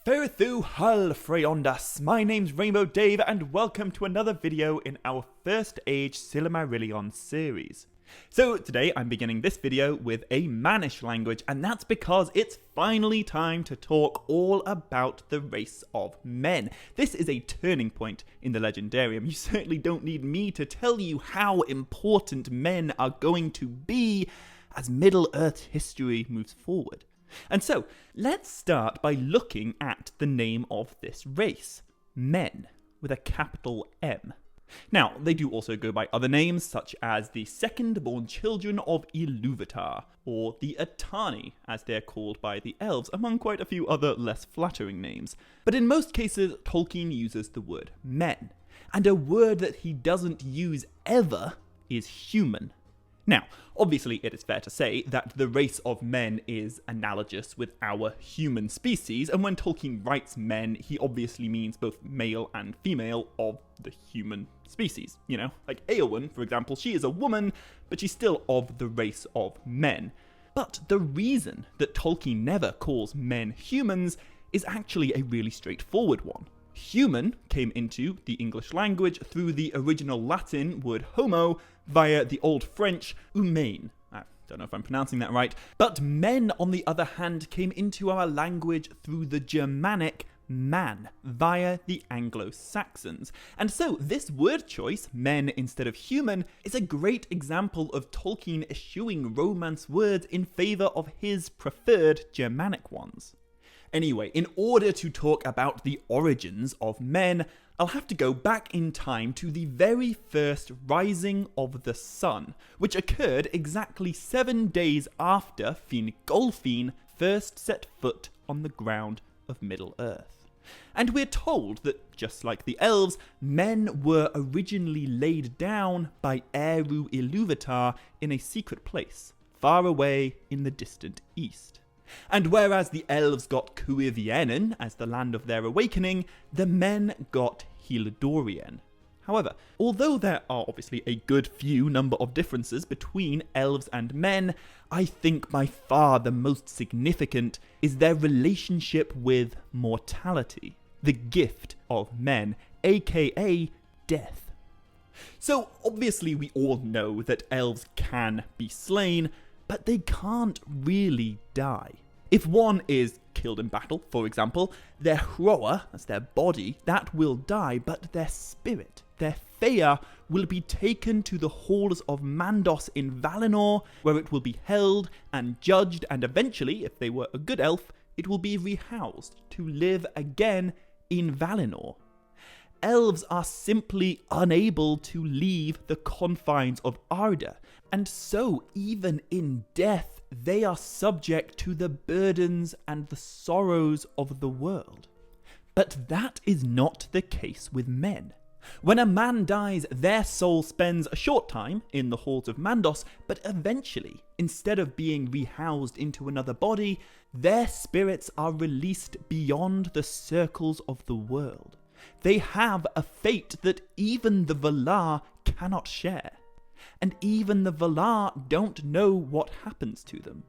Ferthu Hull Freondas, my name's Rainbow Dave and welcome to another video in our First Age Silmarillion series. So today I'm beginning this video with a Mannish language, and that's because it's finally time to talk all about the race of men. This is a turning point in the Legendarium. You certainly don't need me to tell you how important men are going to be as Middle-earth history moves forward. And so, let's start by looking at the name of this race, men, with a capital M. Now, they do also go by other names, such as the second-born children of Ilúvatar, or the Atani, as they're called by the elves, among quite a few other less flattering names. But in most cases, Tolkien uses the word men, and a word that he doesn't use ever is human. Now, obviously it is fair to say that the race of men is analogous with our human species, and when Tolkien writes men, he obviously means both male and female of the human species. You know, like Eowyn, for example, she is a woman, but she's still of the race of men. But the reason that Tolkien never calls men humans is actually a really straightforward one. Human came into the English language through the original Latin word homo via the Old French humain. I don't know if I'm pronouncing that right. But men, on the other hand, came into our language through the Germanic man via the Anglo-Saxons. And so this word choice, men instead of human, is a great example of Tolkien eschewing Romance words in favour of his preferred Germanic ones. Anyway, in order to talk about the origins of men, I'll have to go back in time to the very first rising of the sun, which occurred exactly 7 days after Fingolfin first set foot on the ground of Middle-earth. And we're told that, just like the elves, men were originally laid down by Eru Ilúvatar in a secret place, far away in the distant east. And whereas the elves got Cuivienen as the land of their awakening, the men got Lorien. However, although there are obviously a good few number of differences between elves and men, I think by far the most significant is their relationship with mortality, the gift of men, aka death. So obviously we all know that elves can be slain, but they can't really die. If one is killed in battle, for example, their hroa, that's their body, that will die, but their spirit, their feia, will be taken to the halls of Mandos in Valinor, where it will be held and judged, and eventually, if they were a good elf, it will be rehoused to live again in Valinor. Elves are simply unable to leave the confines of Arda, and so even in death, they are subject to the burdens and the sorrows of the world. But that is not the case with men. When a man dies, their soul spends a short time in the halls of Mandos, but eventually, instead of being rehoused into another body, their spirits are released beyond the circles of the world. They have a fate that even the Valar cannot share. And even the Valar don't know what happens to them.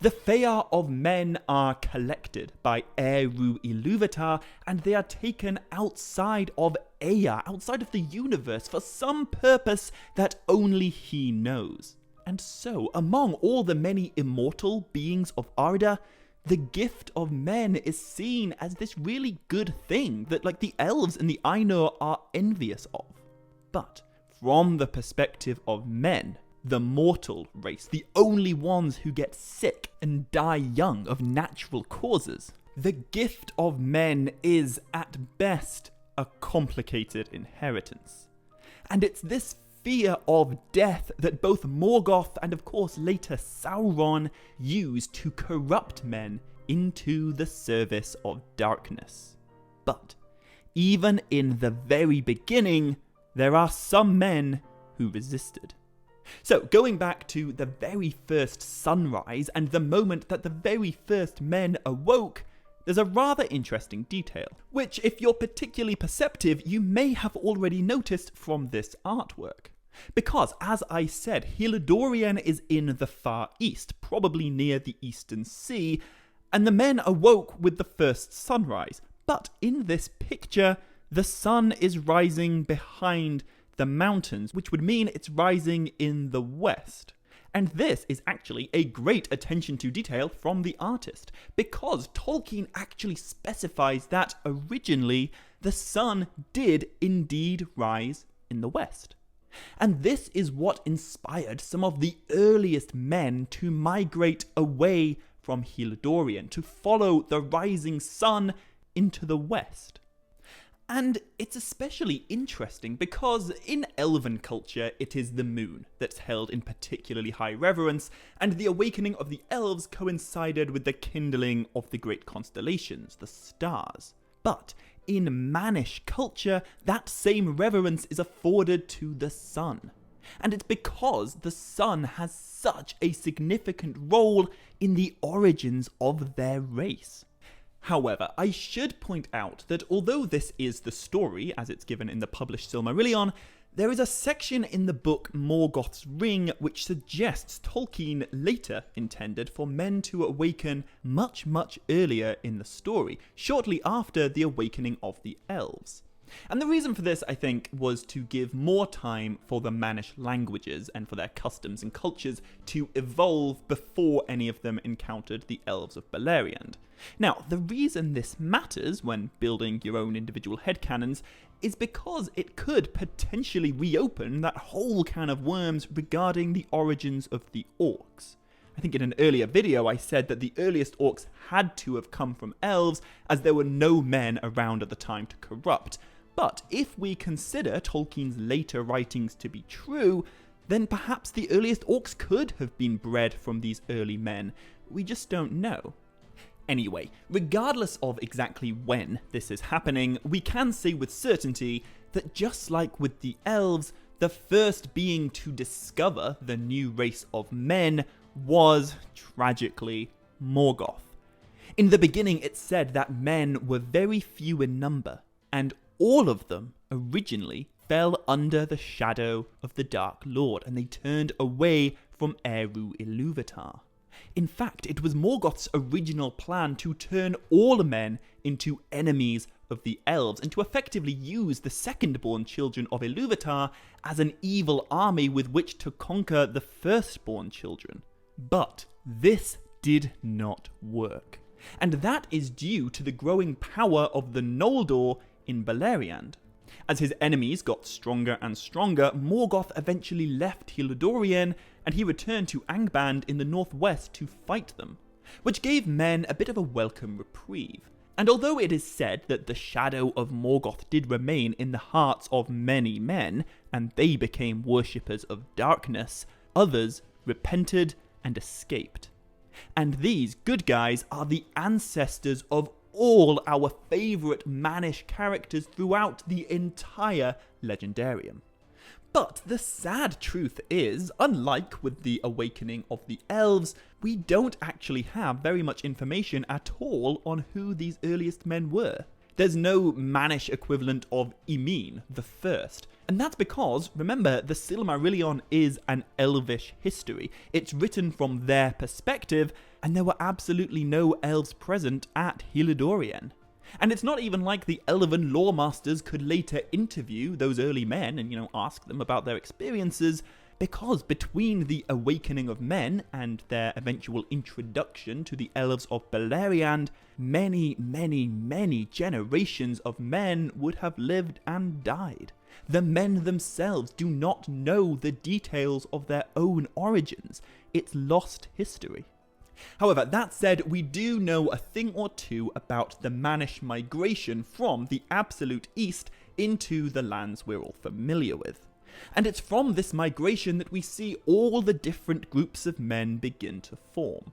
The feia of men are collected by Eru Ilúvatar, and they are taken outside of Ea, outside of the universe, for some purpose that only he knows. And so, among all the many immortal beings of Arda, the gift of men is seen as this really good thing that, like, the elves and the Ainur are envious of. But from the perspective of men, the mortal race, the only ones who get sick and die young of natural causes, the gift of men is, at best, a complicated inheritance. And it's this fear of death that both Morgoth and, of course, later Sauron use to corrupt men into the service of darkness. But even in the very beginning, there are some men who resisted. So, going back to the very first sunrise and the moment that the very first men awoke, there's a rather interesting detail, which, if you're particularly perceptive, you may have already noticed from this artwork. Because, as I said, Lorien is in the far east, probably near the Eastern Sea, And the men awoke with the first sunrise, but in this picture, the sun is rising behind the mountains, which would mean it's rising in the west. And this is actually a great attention to detail from the artist, because Tolkien actually specifies that originally the sun did indeed rise in the west. And this is what inspired some of the earliest men to migrate away from Lorien, to follow the rising sun into the west. And it's especially interesting because in elven culture it is the moon that's held in particularly high reverence, and the awakening of the elves coincided with the kindling of the great constellations, the stars. But in mannish culture, that same reverence is afforded to the sun. And it's because the sun has such a significant role in the origins of their race. However, I should point out that although this is the story, as it's given in the published Silmarillion, there is a section in the book Morgoth's Ring which suggests Tolkien later intended for men to awaken much, much earlier in the story, shortly after the awakening of the elves. And the reason for this, I think, was to give more time for the mannish languages and for their customs and cultures to evolve before any of them encountered the elves of Beleriand. Now, the reason this matters when building your own individual headcanons is because it could potentially reopen that whole can of worms regarding the origins of the orcs. I think in an earlier video I said that the earliest orcs had to have come from elves, as there were no men around at the time to corrupt. But if we consider Tolkien's later writings to be true, then perhaps the earliest orcs could have been bred from these early men. We just don't know. Anyway, regardless of exactly when this is happening, we can say with certainty that just like with the elves, the first being to discover the new race of men was, tragically, Morgoth. In the beginning, it's said that men were very few in number, and all of them originally fell under the shadow of the Dark Lord, and they turned away from Eru Ilúvatar. In fact, it was Morgoth's original plan to turn all men into enemies of the elves, and to effectively use the second-born children of Ilúvatar as an evil army with which to conquer the firstborn children. But this did not work, and that is due to the growing power of the Noldor in Beleriand. As his enemies got stronger and stronger, Morgoth eventually left Lorien, and he returned to Angband in the northwest to fight them, which gave men a bit of a welcome reprieve. And although it is said that the shadow of Morgoth did remain in the hearts of many men, and they became worshippers of darkness, others repented and escaped. And these good guys are the ancestors of all our favourite mannish characters throughout the entire Legendarium. But the sad truth is, unlike with the awakening of the elves, we don't actually have very much information at all on who these earliest men were. There's no mannish equivalent of Emin the First, and that's because, remember, the Silmarillion is an elvish history. It's written from their perspective, and there were absolutely no elves present at Lorien. And it's not even like the elven lawmasters could later interview those early men and, ask them about their experiences, because between the awakening of men and their eventual introduction to the elves of Beleriand, many, many, many generations of men would have lived and died. The men themselves do not know the details of their own origins. It's lost history. However, that said, we do know a thing or two about the mannish migration from the absolute east into the lands we're all familiar with. And it's from this migration that we see all the different groups of men begin to form.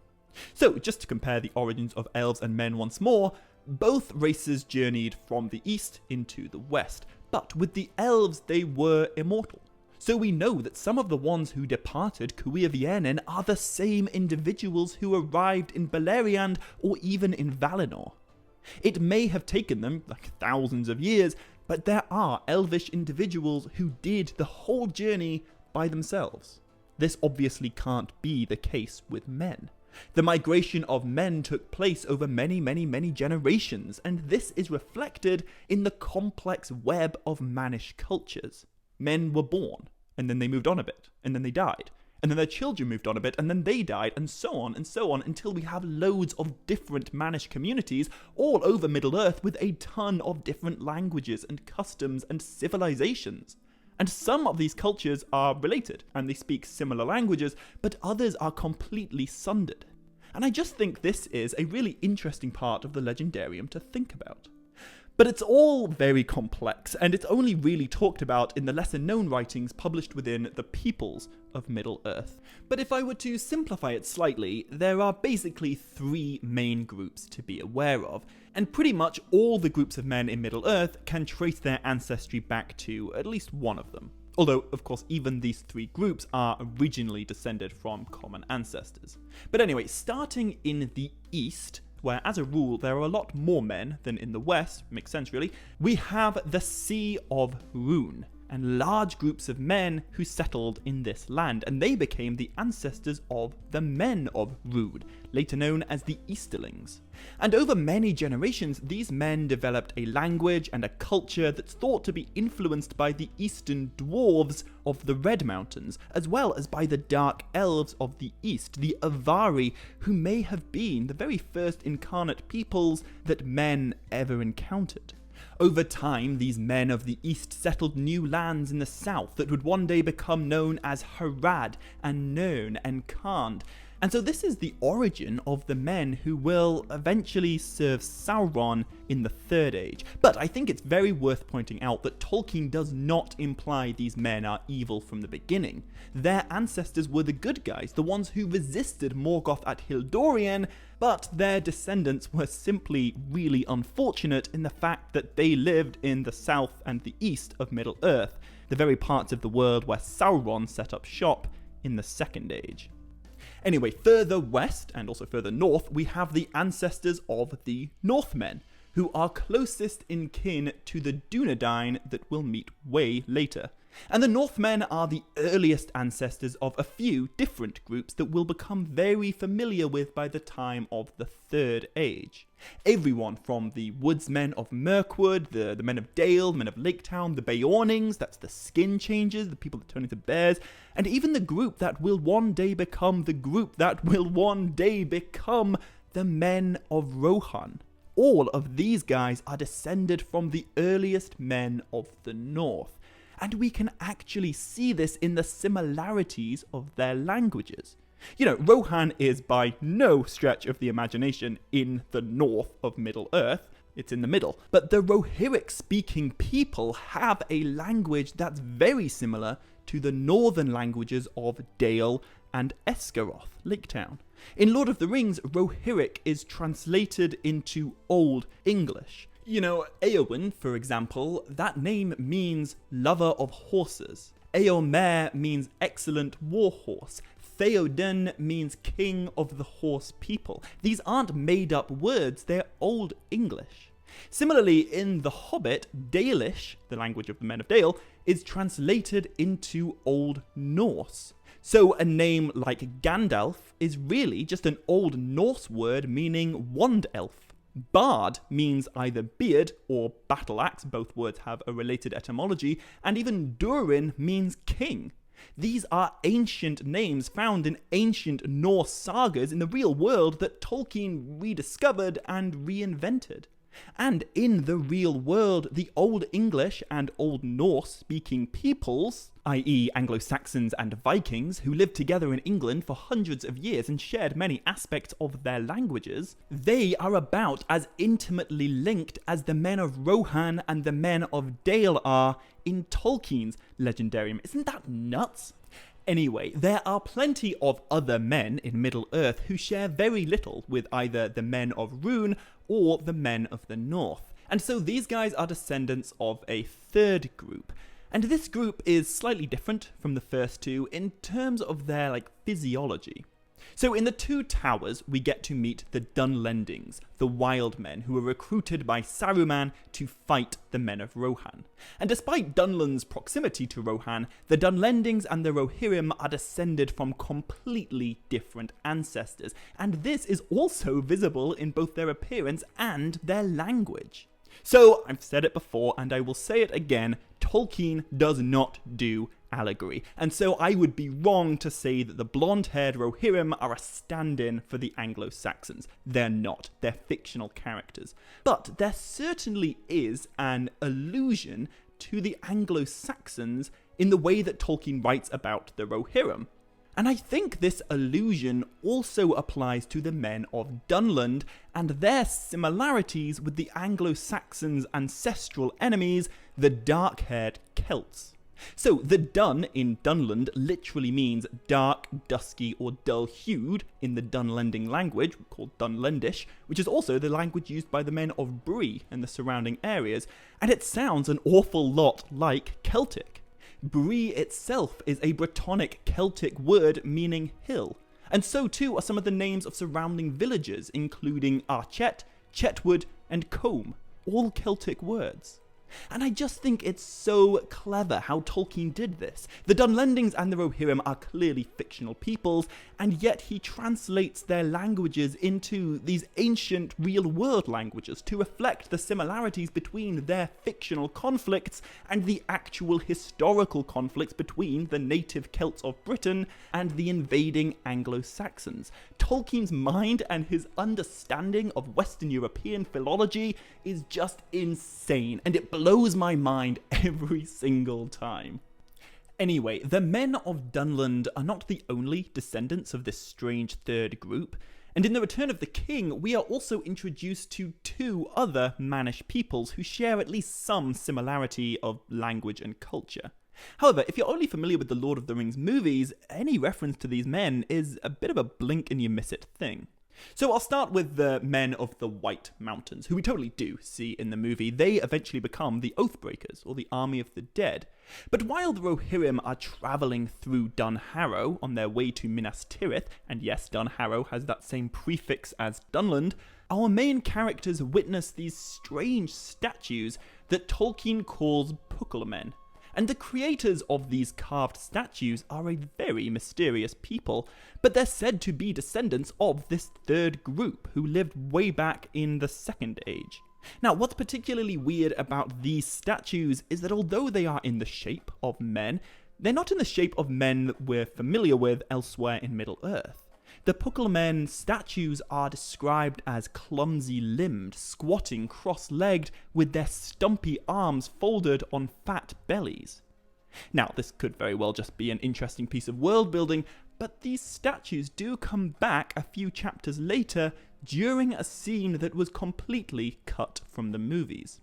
So, just to compare the origins of elves and men once more, both races journeyed from the east into the west, but with the elves they were immortal. So we know that some of the ones who departed Cuir-Viennen are the same individuals who arrived in Beleriand or even in Valinor. It may have taken them thousands of years, but there are elvish individuals who did the whole journey by themselves. This obviously can't be the case with men. The migration of men took place over many, many, many generations, and this is reflected in the complex web of mannish cultures. Men were born, and then they moved on a bit, and then they died, and then their children moved on a bit, and then they died, and so on, until we have loads of different mannish communities all over Middle-earth with a ton of different languages and customs and civilizations. And some of these cultures are related, and they speak similar languages, but others are completely sundered. And I just think this is a really interesting part of the Legendarium to think about. But it's all very complex, and it's only really talked about in the lesser-known writings published within the peoples of Middle-earth. But if I were to simplify it slightly, there are basically 3 main groups to be aware of, and pretty much all the groups of men in Middle-earth can trace their ancestry back to at least one of them. Although, of course, even these 3 groups are originally descended from common ancestors. But anyway, starting in the east, where as a rule there are a lot more men than in the west, makes sense really, we have the Sea of Rhûn, and large groups of men who settled in this land, and they became the ancestors of the Men of Rhûn, later known as the Easterlings. And over many generations, these men developed a language and a culture that's thought to be influenced by the Eastern dwarves of the Red Mountains, as well as by the Dark Elves of the East, the Avari, who may have been the very first incarnate peoples that men ever encountered. Over time, these men of the East settled new lands in the south that would one day become known as Harad and Nirn and Khand. And so this is the origin of the men who will eventually serve Sauron in the Third Age. But I think it's very worth pointing out that Tolkien does not imply these men are evil from the beginning. Their ancestors were the good guys, the ones who resisted Morgoth at Hildorien, but their descendants were simply really unfortunate in the fact that they lived in the south and the east of Middle-earth, the very parts of the world where Sauron set up shop in the Second Age. Anyway, further west, and also further north, we have the ancestors of the Northmen, who are closest in kin to the Drúedain that we'll meet way later. And the Northmen are the earliest ancestors of a few different groups that we'll become very familiar with by the time of the Third Age. Everyone from the woodsmen of Mirkwood, the men of Dale, the men of Laketown, the Beornings, that's the skin changers, the people that turn into bears, and even the group that will one day become the men of Rohan. All of these guys are descended from the earliest men of the North. And we can actually see this in the similarities of their languages. You know, Rohan is by no stretch of the imagination in the north of Middle-earth, it's in the middle. But the Rohirric-speaking people have a language that's very similar to the northern languages of Dale and Esgaroth, Laketown. In Lord of the Rings, Rohirric is translated into Old English. You know, Éowyn, for example, that name means lover of horses. Éomer means excellent warhorse. Theoden means king of the horse people. These aren't made-up words, they're Old English. Similarly, in The Hobbit, Dalish, the language of the men of Dale, is translated into Old Norse. So a name like Gandalf is really just an Old Norse word meaning wand elf. Bard means either beard or battle axe, both words have a related etymology, and even Durin means king. These are ancient names found in ancient Norse sagas in the real world that Tolkien rediscovered and reinvented. And in the real world, the Old English and Old Norse speaking peoples, i.e. Anglo-Saxons and Vikings, who lived together in England for hundreds of years and shared many aspects of their languages, they are about as intimately linked as the men of Rohan and the men of Dale are in Tolkien's Legendarium. Isn't that nuts? Anyway, there are plenty of other men in Middle-earth who share very little with either the men of Rhûn or the men of the North. And so these guys are descendants of a third group. And this group is slightly different from the first two in terms of their, physiology. So in the Two Towers, we get to meet the Dunlendings, the wild men who were recruited by Saruman to fight the men of Rohan. And despite Dunland's proximity to Rohan, the Dunlendings and the Rohirrm are descended from completely different ancestors, and this is also visible in both their appearance and their language. So, I've said it before and I will say it again, Tolkien does not do allegory, and so I would be wrong to say that the blonde-haired Rohirrm are a stand-in for the Anglo-Saxons. They're not, they're fictional characters. But there certainly is an allusion to the Anglo-Saxons in the way that Tolkien writes about the Rohirrm. And I think this allusion also applies to the men of Dunland and their similarities with the Anglo-Saxons' ancestral enemies, the dark-haired Celts. So, the Dun in Dunland literally means dark, dusky, or dull-hued in the Dunlending language, called Dunlendish, which is also the language used by the men of Bree and the surrounding areas, and it sounds an awful lot like Celtic. Bree itself is a Brittonic Celtic word meaning hill, and so too are some of the names of surrounding villages, including Archet, Chetwood, and Combe, all Celtic words. And I just think it's so clever how Tolkien did this. The Dunlendings and the Rohirrm are clearly fictional peoples, and yet he translates their languages into these ancient real-world languages to reflect the similarities between their fictional conflicts and the actual historical conflicts between the native Celts of Britain and the invading Anglo-Saxons. Tolkien's mind and his understanding of Western European philology is just insane, and it blows my mind every single time. Anyway, the men of Dunland are not the only descendants of this strange third group, and in The Return of the King, we are also introduced to two other Mannish peoples who share at least some similarity of language and culture. However, if you're only familiar with the Lord of the Rings movies, any reference to these men is a bit of a blink and you miss it thing. So I'll start with the men of the White Mountains, who we totally do see in the movie. They eventually become the Oathbreakers, or the Army of the Dead. But while the Rohirrm are travelling through Dun Harrow on their way to Minas Tirith, and yes, Dun Harrow has that same prefix as Dunland, our main characters witness these strange statues that Tolkien calls Pucklemen. And the creators of these carved statues are a very mysterious people, but they're said to be descendants of this third group who lived way back in the Second Age. Now, what's particularly weird about these statues is that although they are in the shape of men, they're not in the shape of men that we're familiar with elsewhere in Middle-earth. The Pucklemen statues are described as clumsy-limbed, squatting cross-legged, with their stumpy arms folded on fat bellies. Now, this could very well just be an interesting piece of world-building, but these statues do come back a few chapters later during a scene that was completely cut from the movies.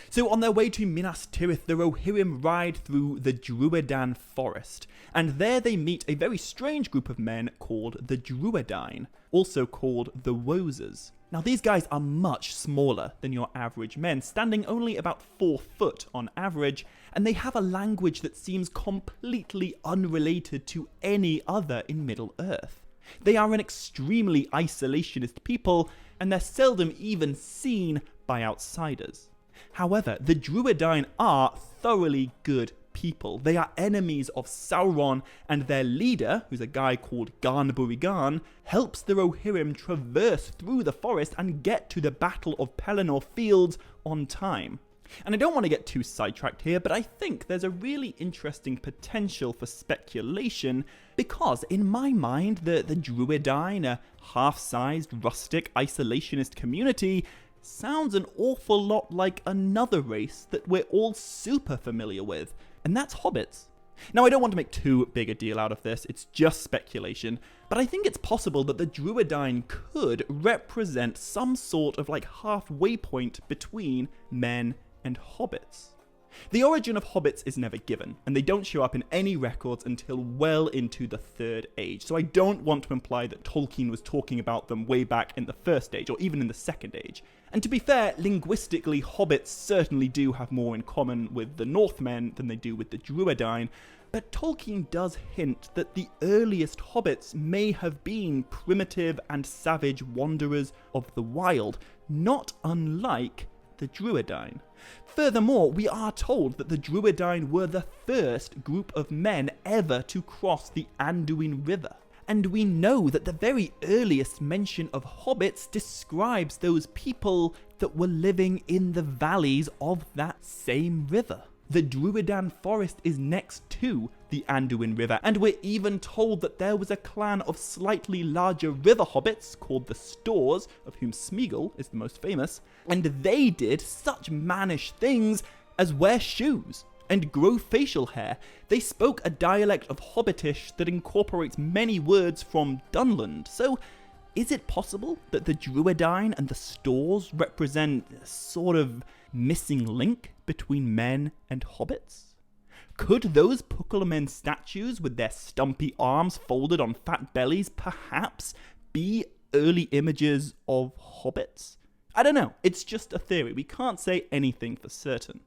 So on their way to Minas Tirith, the Rohirrm ride through the Drúedain forest, and there they meet a very strange group of men called the Drúedain, also called the Wozers. Now these guys are much smaller than your average men, standing only about 4 foot on average, and they have a language that seems completely unrelated to any other in Middle-earth. They are an extremely isolationist people, and they're seldom even seen by outsiders. However, the Drúedain are thoroughly good people. They are enemies of Sauron, and their leader, who's a guy called Garn-Burigan, helps the Rohirrm traverse through the forest and get to the Battle of Pelennor Fields on time. And I don't want to get too sidetracked here, but I think there's a really interesting potential for speculation, because in my mind, the Drúedain, a half-sized, rustic, isolationist community, sounds an awful lot like another race that we're all super familiar with, and that's hobbits. Now, I don't want to make too big a deal out of this, it's just speculation, but I think it's possible that the Drúedain could represent some sort of halfway point between men and hobbits. The origin of hobbits is never given, and they don't show up in any records until well into the Third Age, so I don't want to imply that Tolkien was talking about them way back in the First Age, or even in the Second Age. And to be fair, linguistically, hobbits certainly do have more in common with the Northmen than they do with the Drúedain, But Tolkien does hint that the earliest hobbits may have been primitive and savage wanderers of the wild, not unlike the Drúedain. Furthermore, we are told that the Drúedain were the first group of men ever to cross the Anduin River. And we know that the very earliest mention of hobbits describes those people that were living in the valleys of that same river. The Drúedain forest is next to the Anduin River, and we're even told that there was a clan of slightly larger river hobbits called the Stors, of whom Smeagol is the most famous, and they did such mannish things as wear shoes and grow facial hair. They spoke a dialect of Hobbitish that incorporates many words from Dunland. So, is it possible that the Drúedain and the Stors represent a sort of missing link between men and hobbits? Could those Pucklemen statues with their stumpy arms folded on fat bellies perhaps be early images of hobbits? I don't know, it's just a theory, we can't say anything for certain.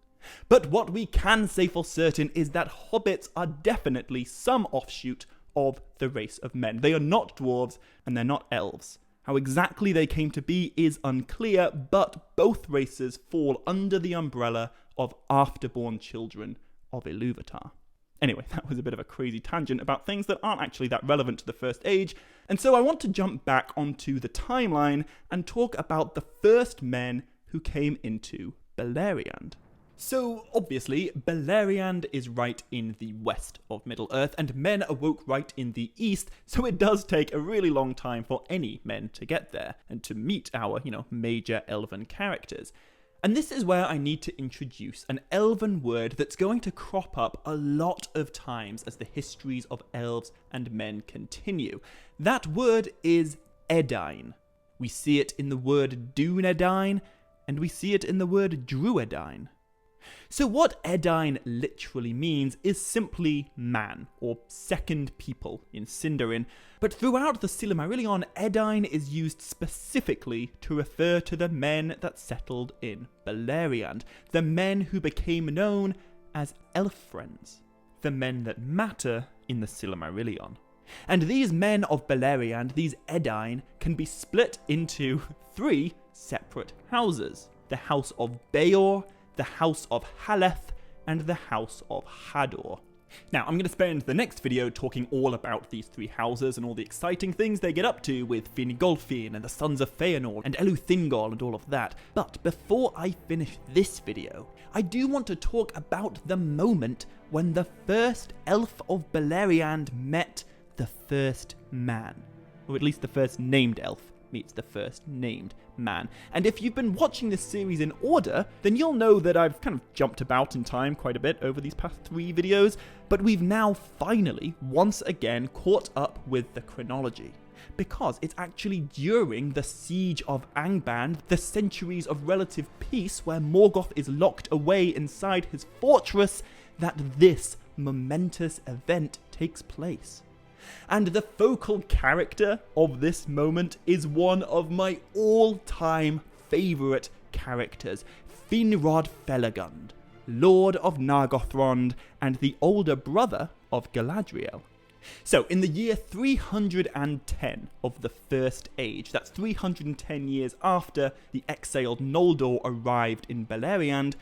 But what we can say for certain is that hobbits are definitely some offshoot of the race of men. They are not dwarves and they're not elves. How exactly they came to be is unclear, but both races fall under the umbrella of afterborn children of Ilúvatar. Anyway, that was a bit of a crazy tangent about things that aren't actually that relevant to the First Age, and so I want to jump back onto the timeline and talk about the first men who came into Beleriand. So, obviously, Beleriand is right in the west of Middle-earth, and men awoke right in the east, so it does take a really long time for any men to get there, and to meet our, major elven characters. And this is where I need to introduce an elven word that's going to crop up a lot of times as the histories of elves and men continue. That word is Edain. We see it in the word Dunedain, and we see it in the word Drúedain. So what Edain literally means is simply man, or second people in Sindarin, but throughout the Silmarillion, Edain is used specifically to refer to the men that settled in Beleriand, the men who became known as elf friends, the men that matter in the Silmarillion. And these men of Beleriand, these Edain, can be split into 3 separate houses: the House of Beor, the House of Haleth, and the House of Hador. Now, I'm going to spend the next video talking all about these 3 houses and all the exciting things they get up to with Fingolfin and the Sons of Feanor and Eleuthingol and all of that. But before I finish this video, I do want to talk about the moment when the first elf of Beleriand met the first man, or at least the first named elf meets the first named man. And if you've been watching this series in order, then you'll know that I've kind of jumped about in time quite a bit over these past 3 videos, but we've now finally, once again, caught up with the chronology. Because it's actually during the Siege of Angband, the centuries of relative peace where Morgoth is locked away inside his fortress, that this momentous event takes place. And the focal character of this moment is one of my all-time favourite characters, Finrod Felagund, Lord of Nargothrond and the older brother of Galadriel. So, in the year 310 of the First Age, that's 310 years after the exiled Noldor arrived in Beleriand,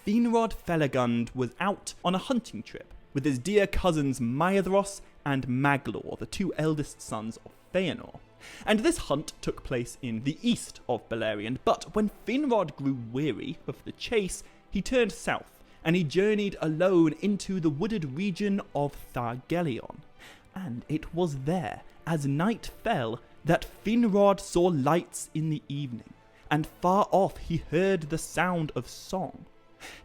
Finrod Felagund was out on a hunting trip with his dear cousins Maedhros and Maglor, the 2 eldest sons of Feanor. And this hunt took place in the east of Beleriand, but when Finrod grew weary of the chase, he turned south, and he journeyed alone into the wooded region of Thargelion. And it was there, as night fell, that Finrod saw lights in the evening, and far off he heard the sound of song.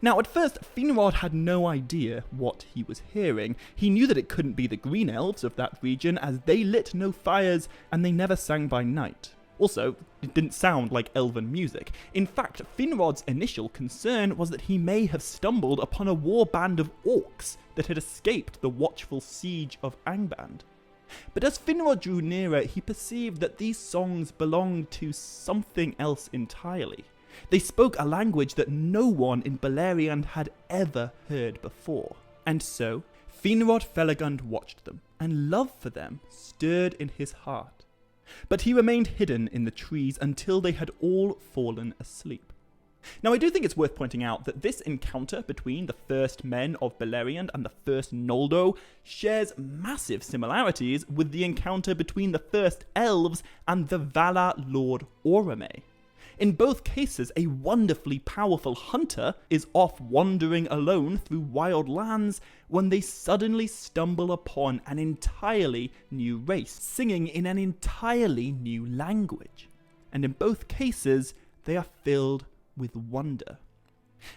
Now, at first, Finrod had no idea what he was hearing. He knew that it couldn't be the Green Elves of that region, as they lit no fires and they never sang by night. Also, it didn't sound like elven music. In fact, Finrod's initial concern was that he may have stumbled upon a war band of orcs that had escaped the watchful siege of Angband. But as Finrod drew nearer, he perceived that these songs belonged to something else entirely. They spoke a language that no one in Beleriand had ever heard before. And so, Finrod Felagund watched them, and love for them stirred in his heart. But he remained hidden in the trees until they had all fallen asleep. Now, I do think it's worth pointing out that this encounter between the first men of Beleriand and the first Noldor shares massive similarities with the encounter between the first elves and the Valar Lord Orome. In both cases, a wonderfully powerful hunter is off wandering alone through wild lands when they suddenly stumble upon an entirely new race, singing in an entirely new language. And in both cases, they are filled with wonder.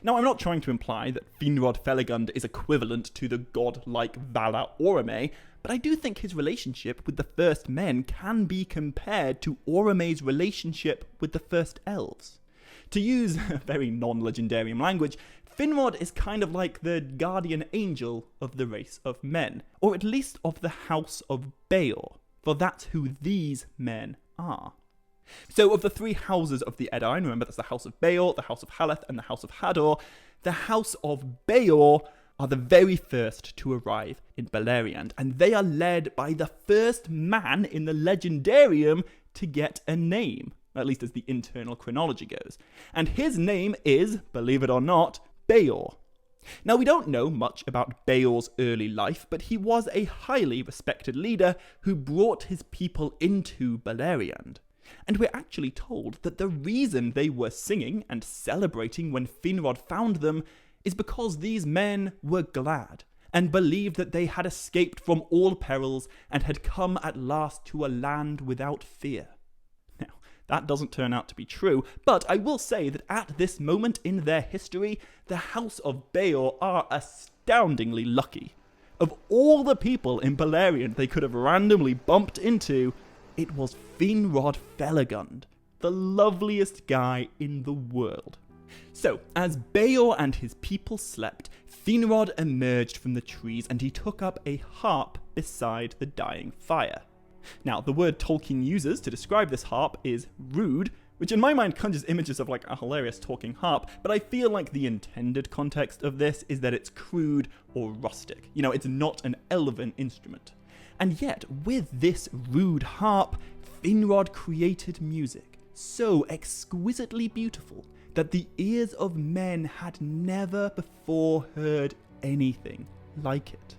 Now, I'm not trying to imply that Finrod Felagund is equivalent to the godlike Valar Orome, but I do think his relationship with the first men can be compared to Orome's relationship with the first elves. To use a very non-Legendarium language, Finrod is kind of like the guardian angel of the race of men, or at least of the House of Beor, for that's who these men are. So of the three houses of the Edain, remember that's the House of Beor, the House of Haleth, and the House of Hador, the House of Beor are the very first to arrive in Beleriand, and they are led by the first man in the Legendarium to get a name, at least as the internal chronology goes. And his name is, believe it or not, Beor. Now, we don't know much about Beor's early life, but he was a highly respected leader who brought his people into Beleriand. And we're actually told that the reason they were singing and celebrating when Finrod found them is because these men were glad and believed that they had escaped from all perils and had come at last to a land without fear. Now, that doesn't turn out to be true, but I will say that at this moment in their history, the House of Beor are astoundingly lucky. Of all the people in Beleriand they could have randomly bumped into, it was Finrod Felagund, the loveliest guy in the world. So, as Beor and his people slept, Finrod emerged from the trees and he took up a harp beside the dying fire. Now, the word Tolkien uses to describe this harp is rude, which in my mind conjures images of like a hilarious talking harp, but I feel like the intended context of this is that it's crude or rustic. You know, it's not an elven instrument. And yet, with this rude harp, Finrod created music so exquisitely beautiful that the ears of men had never before heard anything like it.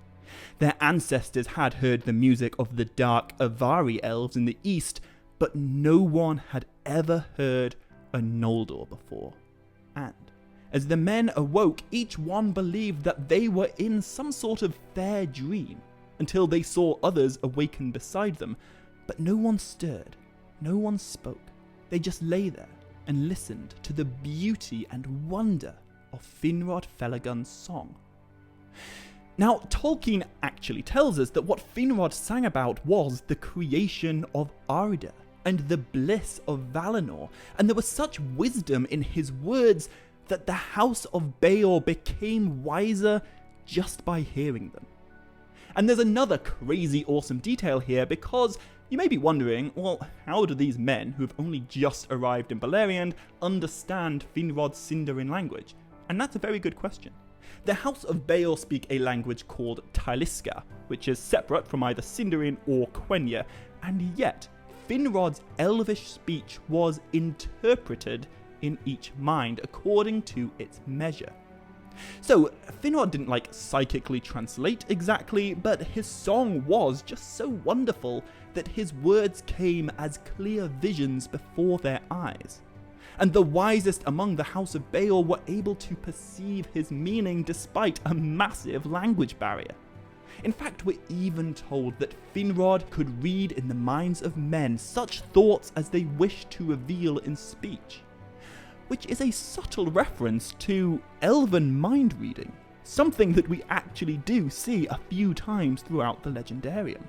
Their ancestors had heard the music of the dark Avari elves in the east, but no one had ever heard a Noldor before. And as the men awoke, each one believed that they were in some sort of fair dream, until they saw others awaken beside them, but no one stirred, no one spoke. They just lay there and listened to the beauty and wonder of Finrod Felagund's song. Now, Tolkien actually tells us that what Finrod sang about was the creation of Arda and the bliss of Valinor, and there was such wisdom in his words that the House of Beor became wiser just by hearing them. And there's another crazy awesome detail here, because you may be wondering, well, how do these men who've only just arrived in Beleriand understand Finrod's Sindarin language? And that's a very good question. The House of Beor speak a language called Taliska, which is separate from either Sindarin or Quenya, and yet Finrod's elvish speech was interpreted in each mind according to its measure. So, Finrod didn't psychically translate exactly, but his song was just so wonderful that his words came as clear visions before their eyes. And the wisest among the House of Beor were able to perceive his meaning despite a massive language barrier. In fact, we're even told that Finrod could read in the minds of men such thoughts as they wished to reveal in speech, which is a subtle reference to elven mind reading, something that we actually do see a few times throughout the Legendarium.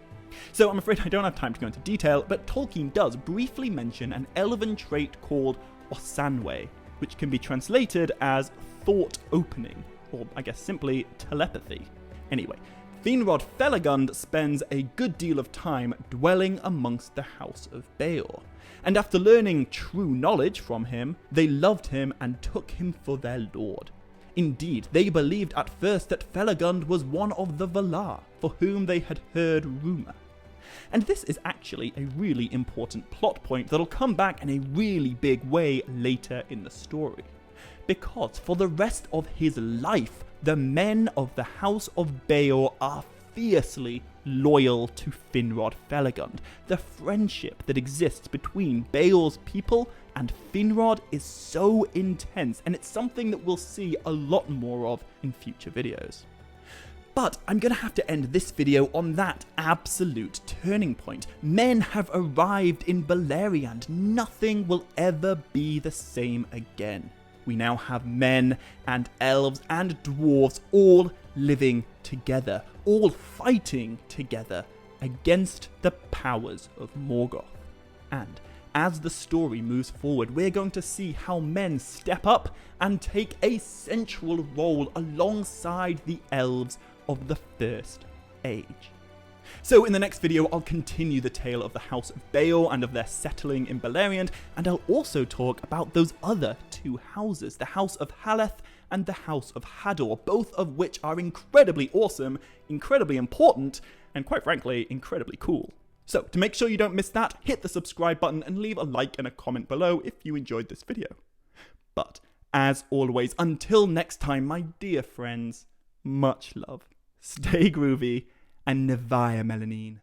So I'm afraid I don't have time to go into detail, but Tolkien does briefly mention an elven trait called Osanwe, which can be translated as thought opening, or I guess simply telepathy. Anyway, Finrod Felagund spends a good deal of time dwelling amongst the House of Beor, and after learning true knowledge from him, they loved him and took him for their lord. Indeed, they believed at first that Felagund was one of the Valar, for whom they had heard rumour. And this is actually a really important plot point that'll come back in a really big way later in the story. Because for the rest of his life, the men of the House of Beor are fiercely loyal to Finrod Felagund. The friendship that exists between Beor's people and Finrod is so intense, and it's something that we'll see a lot more of in future videos. But I'm going to have to end this video on that absolute turning point. Men have arrived in Beleriand. Nothing will ever be the same again. We now have men and elves and dwarves all living together, all fighting together against the powers of Morgoth. And as the story moves forward, we're going to see how men step up and take a central role alongside the elves of the First Age. So in the next video, I'll continue the tale of the House of Beor and of their settling in Beleriand, and I'll also talk about those other two houses, the House of Haleth and the House of Hador, both of which are incredibly awesome, incredibly important, and quite frankly, incredibly cool. So to make sure you don't miss that, hit the subscribe button and leave a like and a comment below if you enjoyed this video. But as always, until next time, my dear friends, much love, stay groovy, and Nevaya Melanin.